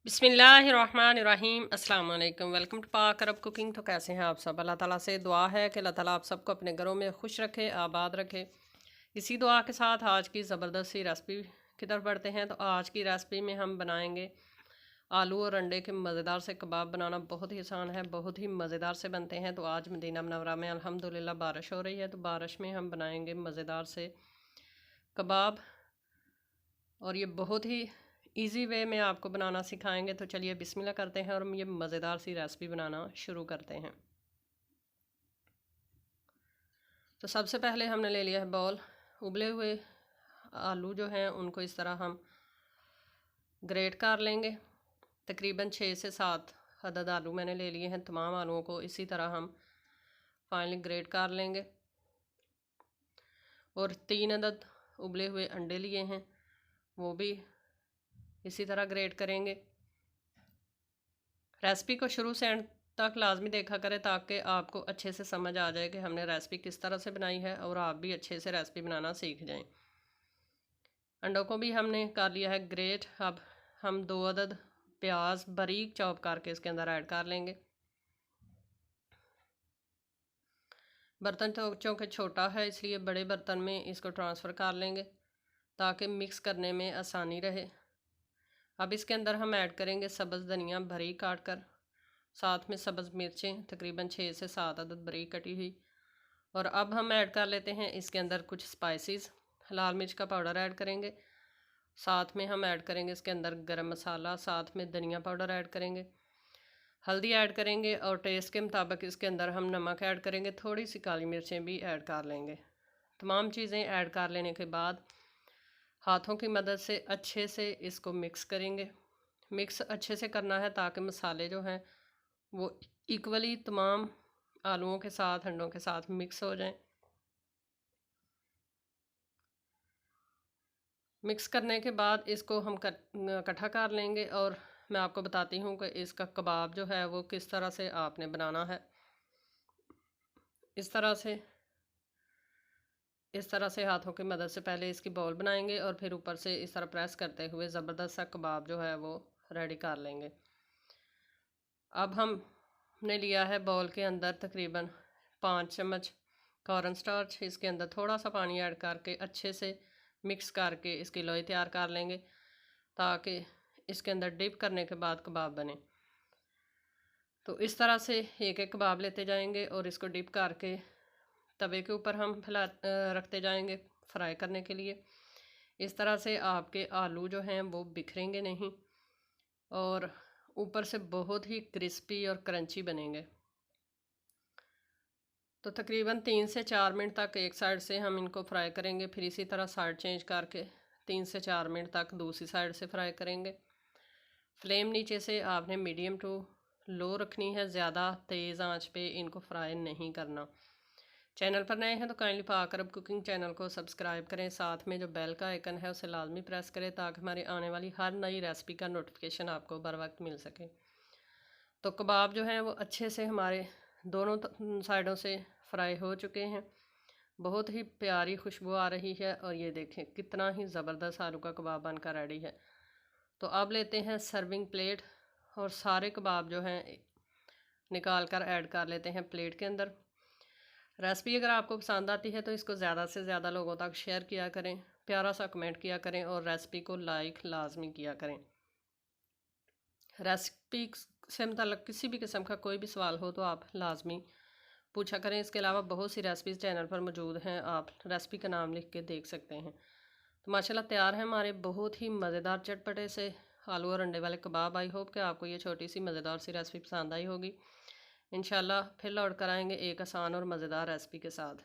बिस्मिल्लाहिर्रहमानिर्रहीम अस्सलाम वालेकुम। वेलकम टू पाक अरब कुकिंग। तो कैसे हैं आप सब? अल्लाह ताला से दुआ है कि अल्लाह ताला आप सबको अपने घरों में खुश रखे, आबाद रखे। इसी दुआ के साथ आज की ज़बरदस्त सी रेसिपी की तरफ बढ़ते हैं। तो आज की रेसिपी में हम बनाएंगे आलू और अंडे के मज़ेदार से कबाब। बनाना बहुत ही आसान है, बहुत ही मज़ेदार से बनते हैं। तो आज मदीना मुनव्वरा में अल्हम्दुलिल्लाह बारिश हो रही है, तो बारिश में हम बनाएंगे मज़ेदार से कबाब, और ये बहुत ही इजी वे में आपको बनाना सिखाएंगे। तो चलिए बिस्मिल्लाह करते हैं और हम ये मज़ेदार सी रेसिपी बनाना शुरू करते हैं। तो सबसे पहले हमने ले लिया है बाउल। उबले हुए आलू जो हैं उनको इस तरह हम ग्रेट कर लेंगे। तकरीबन 6 से 7 अदद आलू मैंने ले लिए हैं। तमाम आलूओं को इसी तरह हम फाइनली ग्रेट कर लेंगे। और 3 अदद उबले हुए अंडे लिए हैं, वो भी इसी तरह ग्रेट करेंगे। रेसिपी को शुरू से एंड तक लाजमी देखा करें ताकि आपको अच्छे से समझ आ जाए कि हमने रेसिपी किस तरह से बनाई है और आप भी अच्छे से रेसिपी बनाना सीख जाएं। अंडों को भी हमने कर लिया है ग्रेट। अब हम 2 अदद प्याज बारीक चॉप करके इसके अंदर ऐड कर लेंगे। बर्तन तो चूँकि छोटा है इसलिए बड़े बर्तन में इसको ट्रांसफ़र कर लेंगे ताकि मिक्स करने में आसानी रहे। अब इसके अंदर हम ऐड करेंगे सब्ज़ धनिया बारीक काट कर, साथ में सब्ज़ मिर्चें तकरीबन 6 से 7 अदद बारीक कटी हुई। और अब हम ऐड कर लेते हैं इसके अंदर कुछ स्पाइसेस। लाल मिर्च का पाउडर ऐड करेंगे, साथ में हम ऐड करेंगे इसके अंदर गरम मसाला, साथ में धनिया पाउडर ऐड करेंगे, हल्दी ऐड करेंगे और टेस्ट के मुताबिक इसके अंदर हम नमक ऐड करेंगे। थोड़ी सी काली मिर्चें भी ऐड कर लेंगे। तमाम चीज़ें ऐड कर लेने के बाद हाथों की मदद से अच्छे से इसको मिक्स करेंगे। मिक्स अच्छे से करना है ताकि मसाले जो हैं वो इक्वली तमाम आलूओं के साथ अंडों के साथ मिक्स हो जाएं। मिक्स करने के बाद इसको हम इकट्ठा कर लेंगे और मैं आपको बताती हूँ कि इसका कबाब जो है वो किस तरह से आपने बनाना है। इस तरह से हाथों की मदद से पहले इसकी बॉल बनाएंगे और फिर ऊपर से इस तरह प्रेस करते हुए ज़बरदस्त सा कबाब जो है वो रेडी कर लेंगे। अब हमने लिया है बॉल के अंदर तकरीबन 5 चम्मच कॉर्न स्टार्च। इसके अंदर थोड़ा सा पानी ऐड करके अच्छे से मिक्स करके इसकी लोई तैयार कर लेंगे ताकि इसके अंदर डिप करने के बाद कबाब बने। तो इस तरह से एक एक कबाब लेते जाएंगे और इसको डिप करके तवे के ऊपर हम रखते जाएंगे फ्राई करने के लिए। इस तरह से आपके आलू जो हैं वो बिखरेंगे नहीं और ऊपर से बहुत ही क्रिस्पी और क्रंची बनेंगे। तो तकरीबन 3 से 4 मिनट तक एक साइड से हम इनको फ्राई करेंगे, फिर इसी तरह साइड चेंज करके 3 से 4 मिनट तक दूसरी साइड से फ्राई करेंगे। फ्लेम नीचे से आपने मीडियम टू लो रखनी है, ज़्यादा तेज़ आंच पे इनको फ्राई नहीं करना। चैनल पर नए हैं तो काइंडली पाक अरब कुकिंग चैनल को सब्सक्राइब करें, साथ में जो बेल का आइकन है उसे लाजमी प्रेस करें ताकि हमारी आने वाली हर नई रेसिपी का नोटिफिकेशन आपको बर वक्त मिल सके। तो कबाब जो हैं वो अच्छे से हमारे दोनों साइडों से फ्राई हो चुके हैं। बहुत ही प्यारी खुशबू आ रही है और ये देखें कितना ही ज़बरदस्त आलू का कबाब बनकर रेडी है। तो अब लेते हैं सर्विंग प्लेट और सारे कबाब जो हैं निकाल कर ऐड कर लेते हैं प्लेट के अंदर। रेसिपी अगर आपको पसंद आती है तो इसको ज़्यादा से ज़्यादा लोगों तक शेयर किया करें, प्यारा सा कमेंट किया करें और रेसिपी को लाइक लाजमी किया करें। रेसिपी से मतलब किसी भी किस्म का कोई भी सवाल हो तो आप लाजमी पूछा करें। इसके अलावा बहुत सी रेसिपीज़ चैनल पर मौजूद हैं, आप रेसिपी का नाम लिख के देख सकते हैं। तो माशाल्लाह तैयार है हमारे बहुत ही मज़ेदार चटपटे से आलू और अंडे वाले कबाब। आई होप कि आपको ये छोटी सी मज़ेदार सी रेसिपी पसंद आई होगी। इंशाल्लाह फिर लौट कर आएंगे एक आसान और मज़ेदार रेसिपी के साथ।